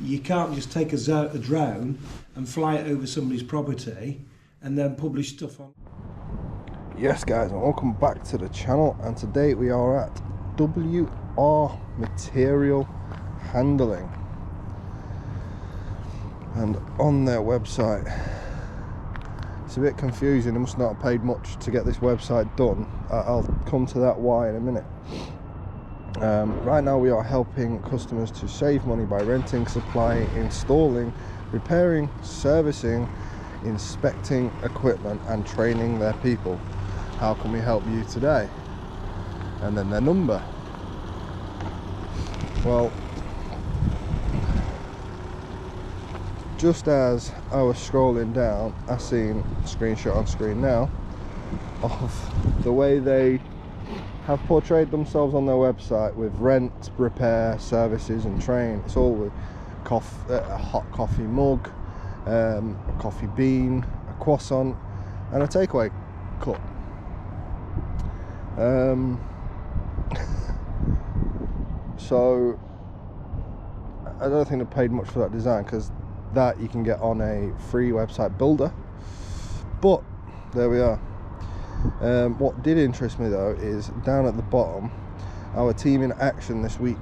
You can't just take a drone and fly it over somebody's property and then publish stuff on. Yes guys, and welcome back to the channel, and today we are at WR Material Handling, and on their website it's a bit confusing. They must not have paid much to get this website done. I'll come to that why in a minute. Right now we are helping customers to save money by renting, supplying, installing, repairing, servicing, inspecting equipment and training their people. How can we help you today? And then their number. Well, just as I was scrolling down, I seen a screenshot on screen now of the way they have portrayed themselves on their website with rent, repair, services and train. It's all with a hot coffee mug, a coffee bean, a croissant and a takeaway cup. So I don't think they paid much for that design, because that you can get on a free website builder, but there we are. What did interest me though is down at the bottom, our team in action this week.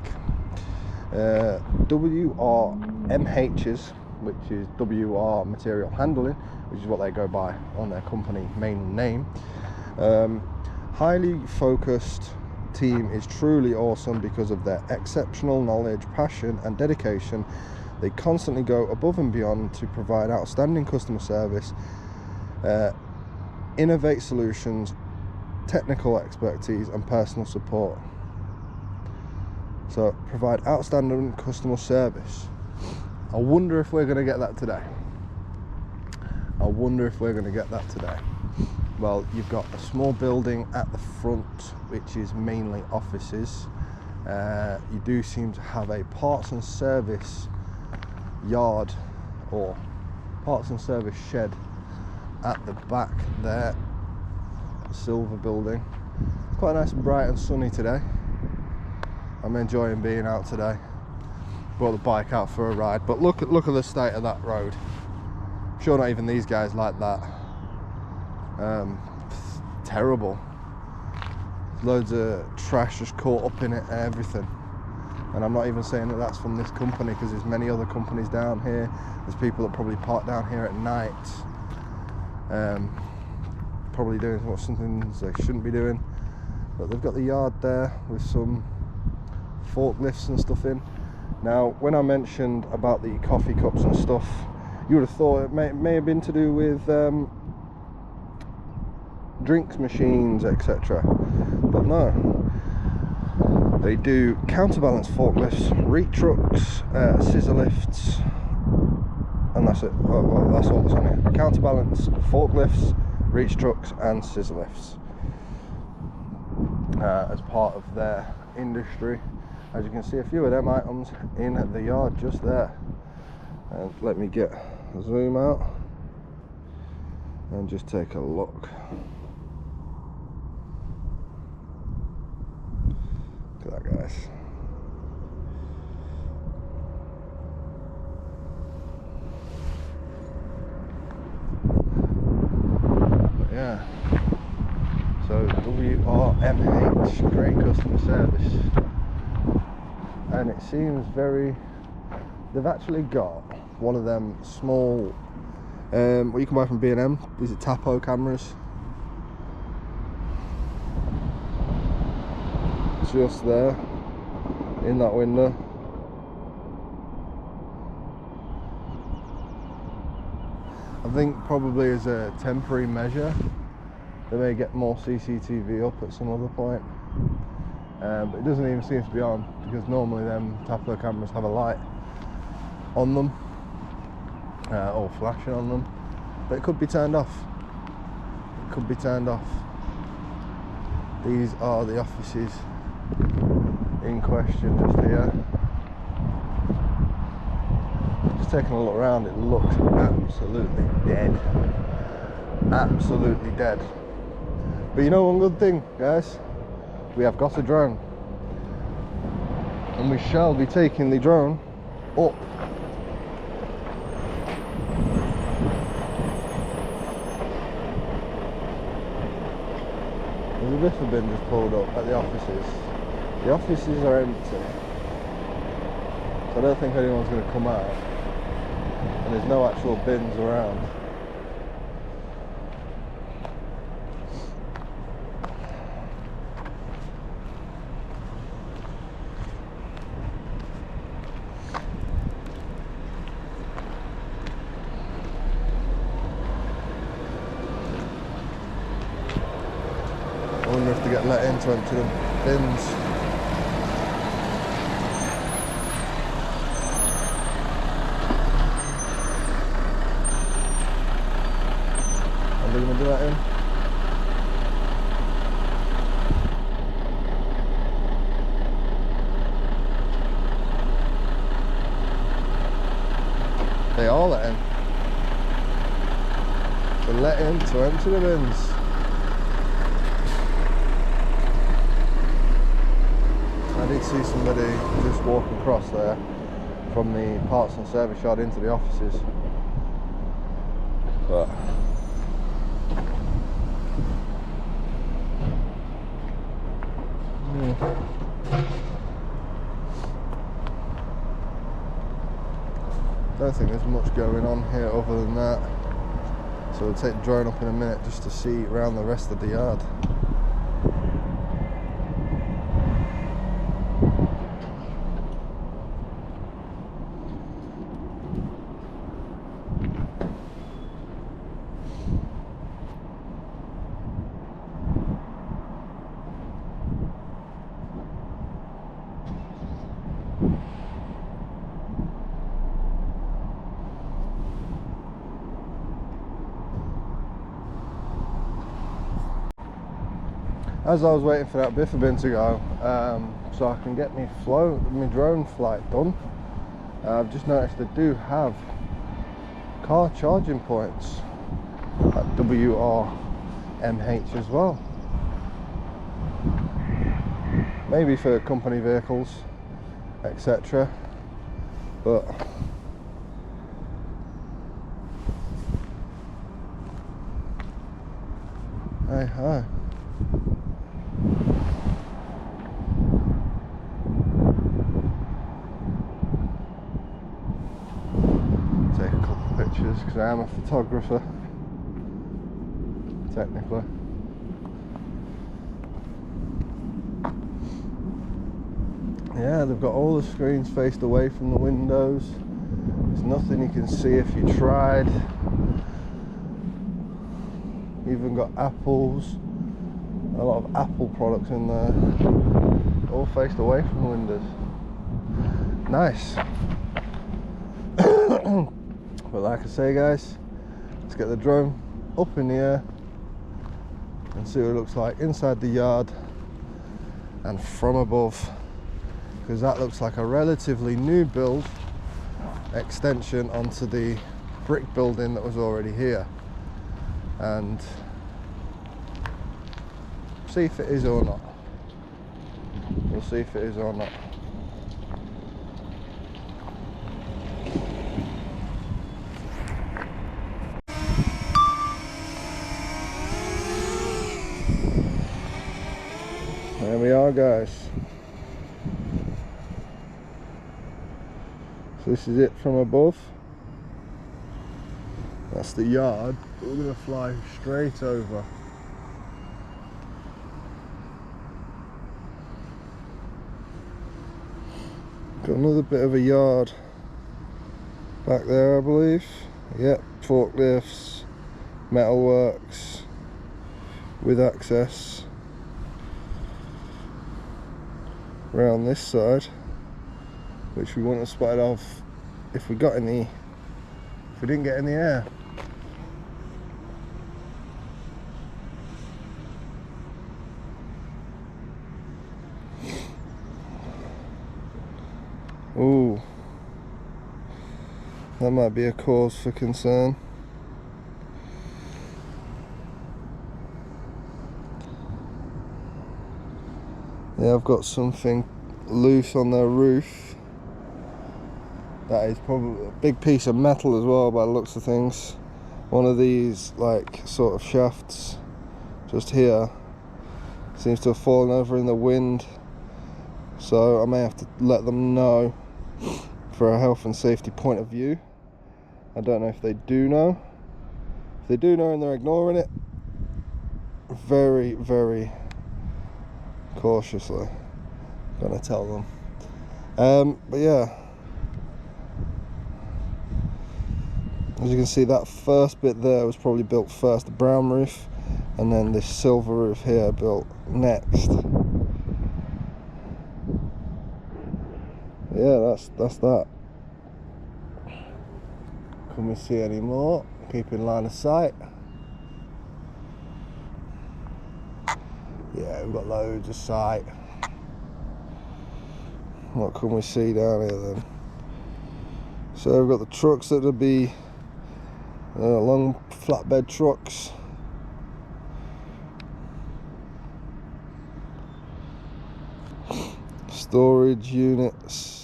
WRMH's, which is WR Material Handling, which is what they go by on their company main name. Highly focused team is truly awesome because of their exceptional knowledge, passion and dedication. They constantly go above and beyond to provide outstanding customer service, innovate solutions, technical expertise and personal support. So provide outstanding customer service. I wonder if we're going to get that today. Well, you've got a small building at the front which is mainly offices. You do seem to have a parts and service yard or parts and service shed at the back there. Silver building. It's quite nice and bright and sunny today. I'm enjoying being out today. Brought the bike out for a ride, but look at the state of that road. I'm sure not even these guys like that. Terrible. Loads of trash just caught up in it and everything. And I'm not even saying that that's from this company, because there's many other companies down here. There's people that probably park down here at night, probably doing something they shouldn't be doing. But they've got the yard there with some forklifts and stuff in. Now, when I mentioned about the coffee cups and stuff, you would have thought it may have been to do with drinks machines, etc. But no, they do counterbalance forklifts, reach trucks, scissor lifts, and that's it. Well, that's all that's on here. Counterbalance forklifts, reach trucks and scissor lifts as part of their industry. As you can see, a few of them items in the yard just there. And let me get a zoom out and just take a look. Look at that, guys. But yeah, so WRMH, great customer service. And it seems they've actually got one of them small, what you can buy from B&M, is it Tapo cameras? Just there, in that window. I think probably as a temporary measure, they may get more CCTV up at some other point. But it doesn't even seem to be on, because normally them Tapo cameras have a light on them, or flashing on them, but it could be turned off. These are the offices in question just here. Just taking a look around, it looks absolutely dead. But you know one good thing, guys, we have got a drone, and we shall be taking the drone up. There's a biffa bin just pulled up at the offices. The offices are empty, so I don't think anyone's going to come out, and there's no actual bins around. I wonder if they get let in to empty the bins. Are they going to do that in? They are let in. They're let in to empty the bins. I did see somebody just walk across there from the parts and service yard into the offices, but don't think there's much going on here other than that, so we'll take the drone up in a minute just to see around the rest of the yard. As I was waiting for that biffa bin to go, so I can get my drone flight done, I've just noticed they do have car charging points at WRMH as well. Maybe for company vehicles, etc. But hey hi. Take a couple of pictures because I am a photographer, technically. Yeah, they've got all the screens faced away from the windows. There's nothing you can see if you tried. Even got apples, a lot of Apple products in there, all faced away from the windows. Nice. But like I say guys, let's get the drone up in the air and see what it looks like inside the yard and from above, because that looks like a relatively new build extension onto the brick building that was already here, and see if it is or not. We'll see if it is or not. There we are guys. So this is it from above. That's the yard, but we're going to fly straight over. Got another bit of a yard back there I believe. Yep, forklifts, metalworks with access around this side, which we wouldn't have spotted off if we didn't get in the air. Ooh, that might be a cause for concern. Yeah, I've got something loose on their roof. That is probably a big piece of metal as well by the looks of things. One of these like sort of shafts just here seems to have fallen over in the wind, so I may have to let them know for a health and safety point of view. I don't know if they do know. If they do know and they're ignoring it, very, very cautiously gonna tell them. But yeah, as you can see, that first bit there was probably built first, the brown roof, and then this silver roof here built next. Yeah, that's that. Can we see any more? Keep in line of sight. Yeah, we've got loads of sight. What can we see down here then? So we've got the trucks that would be long flatbed trucks. Storage units.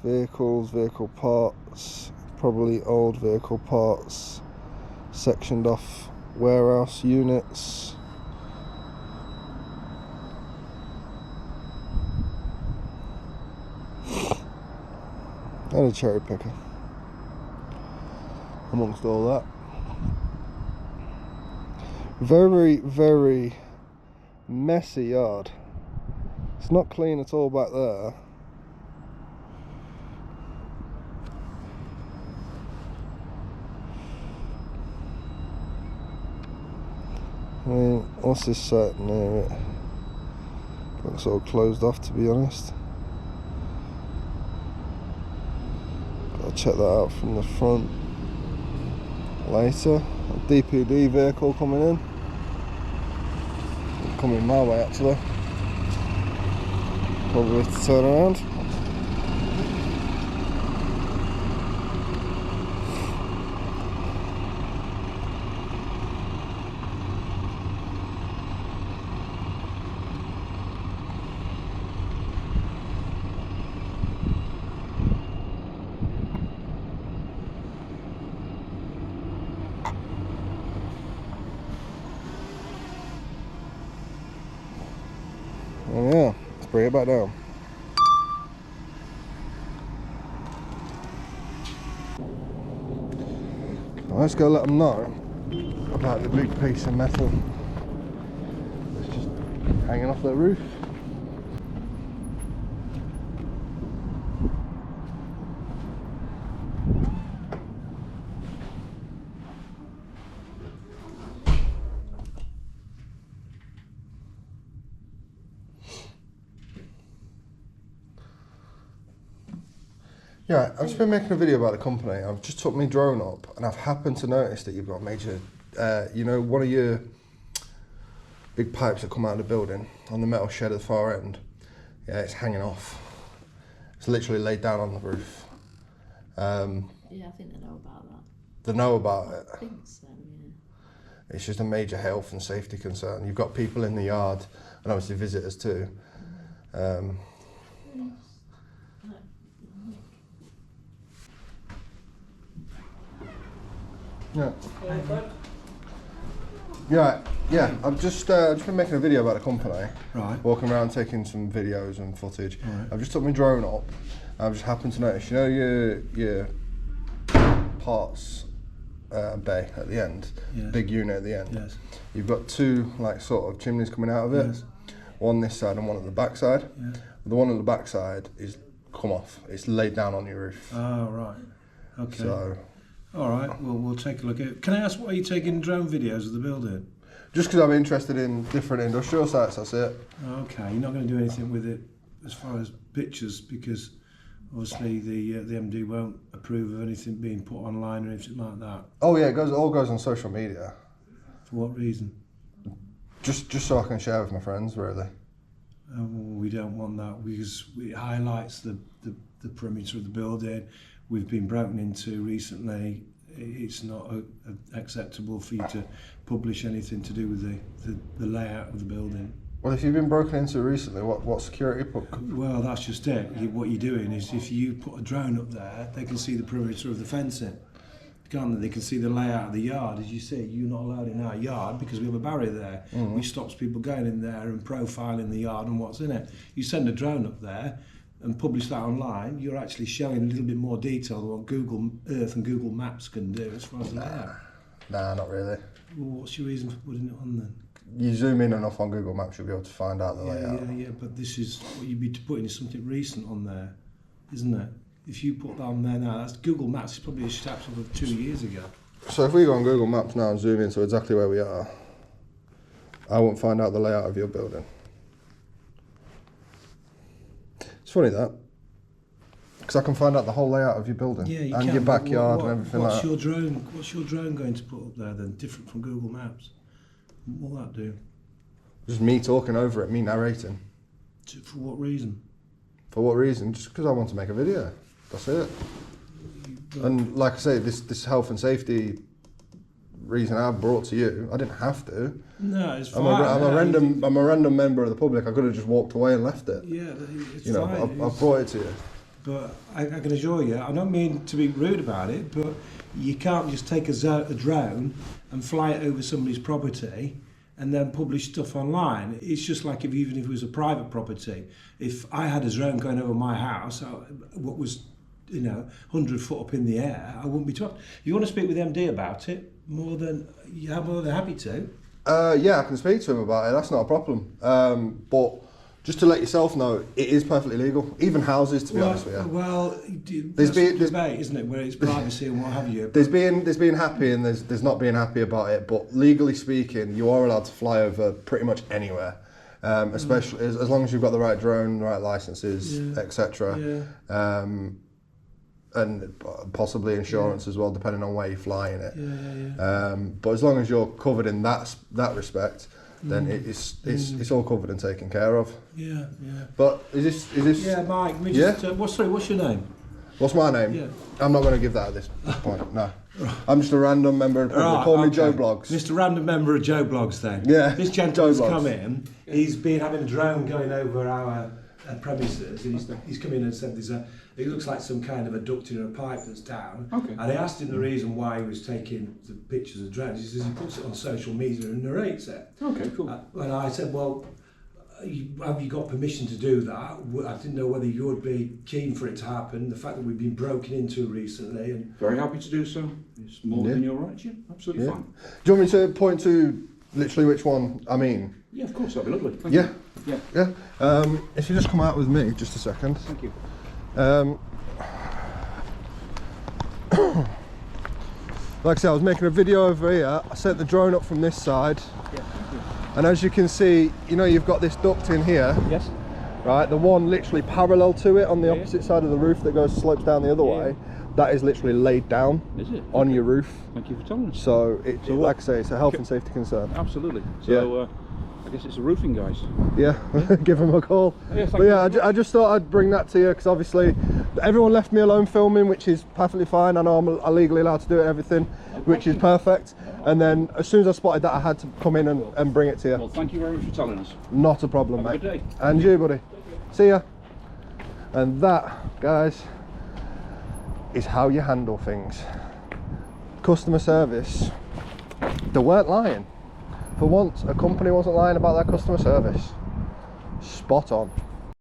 Vehicles, vehicle parts, probably old vehicle parts, sectioned off warehouse units. And a cherry picker amongst all that. Very, very messy yard. It's not clean at all back there. I mean, what's this site near it? Looks all closed off, to be honest. Gotta check that out from the front later. A DPD vehicle coming in. Coming my way actually. Probably to turn around. And yeah, let's bring it back down. Let's go let them know about the big piece of metal that's just hanging off their roof. Yeah, I've just been making a video about the company. I've just took my drone up and I've happened to notice that you've got major, you know, one of your big pipes that come out of the building on the metal shed at the far end. Yeah, it's hanging off. It's literally laid down on the roof. Yeah, I think they know about that. They know about it. I think so, yeah. It's just a major health and safety concern. You've got people in the yard and obviously visitors too. Yeah. Yeah. I've just been making a video about the company. Right. Walking around taking some videos and footage. Right. I've just took my drone up. I've just happened to notice, you know, your parts bay at the end, Yes. big unit at the end. Yes. You've got two like sort of chimneys coming out of it. Yes. One this side and one at the back side. Yes. The one at the back side is come off. It's laid down on your roof. Oh, right. Okay. So All right. Well, we'll take a look at it. Can I ask why you're taking drone videos of the building? just because I'm interested in different industrial sites, that's it. Okay. You're not going to do anything with it as far as pictures because obviously the MD won't approve of anything being put online or anything like that. Oh yeah, it all goes on social media. For what reason? Just so I can share with my friends, really. We don't want that because it highlights the perimeter of the building. We've been broken into recently. It's not acceptable for you to publish anything to do with the layout of the building. Well, if you've been broken into recently, what security put? Well, that's just it. What you're doing is if you put a drone up there, they can see the perimeter of the fencing. Can't they? They can see the layout of the yard. As you see, you're not allowed in our yard because we have a barrier there, which stops people going in there and profiling the yard and what's in it. You send a drone up there and publish that online, you're actually showing a little bit more detail than what Google Earth and Google Maps can do as far as the layout. Nah, not really. Well, what's your reason for putting it on then? You zoom in enough on Google Maps, you'll be able to find out the layout. Yeah, but this is what you'd be putting is something recent on there, isn't it? If you put that on there now, that's Google Maps is probably a snapshot of 2 years ago. So if we go on Google Maps now and zoom in to exactly where we are, I won't find out the layout of your building. It's funny that, because I can find out the whole layout of your building and your backyard and everything like that. What's your drone going to put up there then, different from Google Maps? What will that do? Just me talking over it, me narrating. For what reason? For what reason? Just because I want to make a video. That's it. And like I say, this health and safety reason I brought to you, I didn't have to. No, it's fine. I'm a random member of the public. I could have just walked away and left it. Yeah, it's you know, fine. I've brought it to you. But I can assure you, I don't mean to be rude about it, but you can't just take a drone and fly it over somebody's property and then publish stuff online. It's just like even if it was a private property. If I had a drone going over my house, what was 100 foot up in the air, I wouldn't be talking. You want to speak with MD about it? More than happy to. Yeah, I can speak to him about it. That's not a problem. But just to let yourself know, it is perfectly legal. Even houses, to be honest with you. Well, there's debate, isn't it, where it's privacy and what have you. There's being happy and there's not being happy about it. But legally speaking, you are allowed to fly over pretty much anywhere. Especially as long as you've got the right drone, the right licenses, etc. Yeah. And possibly insurance as well, depending on where you're flying it. But as long as you're covered in that respect, then it's all covered and taken care of. Yeah. But is this? Yeah, Mike. What's your name? What's my name? Yeah. I'm not going to give that at this point. No. I'm just a random member of the public. Call me Joe Blogs. Mr. Random Member of Joe Blogs then. Yeah. This gentleman's come in. He's been having a drone going over our premises, and he's come in and said it looks like some kind of a duct in a pipe that's down. Okay. And I asked him the reason why he was taking the pictures of drones. He says he puts it on social media and narrates it. Okay, cool. And I said, well, have you got permission to do that? I didn't know whether you would be keen for it to happen. The fact that we've been broken into recently. And very happy to do so. It's more than your right, yeah. Absolutely fine. Do you want me to point to literally which one I mean? Yeah, of course, that'd be lovely. Thank you. Yeah. If you just come out with me, just a second. Thank you. Like I said, I was making a video over here. I set the drone up from this side. Yeah, thank you. And as you can see, you've got this duct in here. Yes. Right, the one literally parallel to it on the opposite side of the roof that slopes down the other way. That is literally laid down on your roof. Thank you for telling us. So, like I say, it's a health and safety concern. Absolutely. So, I guess it's the roofing guys. Yeah, give them a call. I just thought I'd bring that to you because obviously everyone left me alone filming, which is perfectly fine. I know I'm legally allowed to do it, everything, which is perfect. And then as soon as I spotted that, I had to come in and bring it to you. Well, thank you very much for telling us. Not a problem, mate. Have a good day. And you, buddy. See ya. And that, guys, is how you handle things. Customer service. They weren't lying. For once, a company wasn't lying about their customer service. Spot on.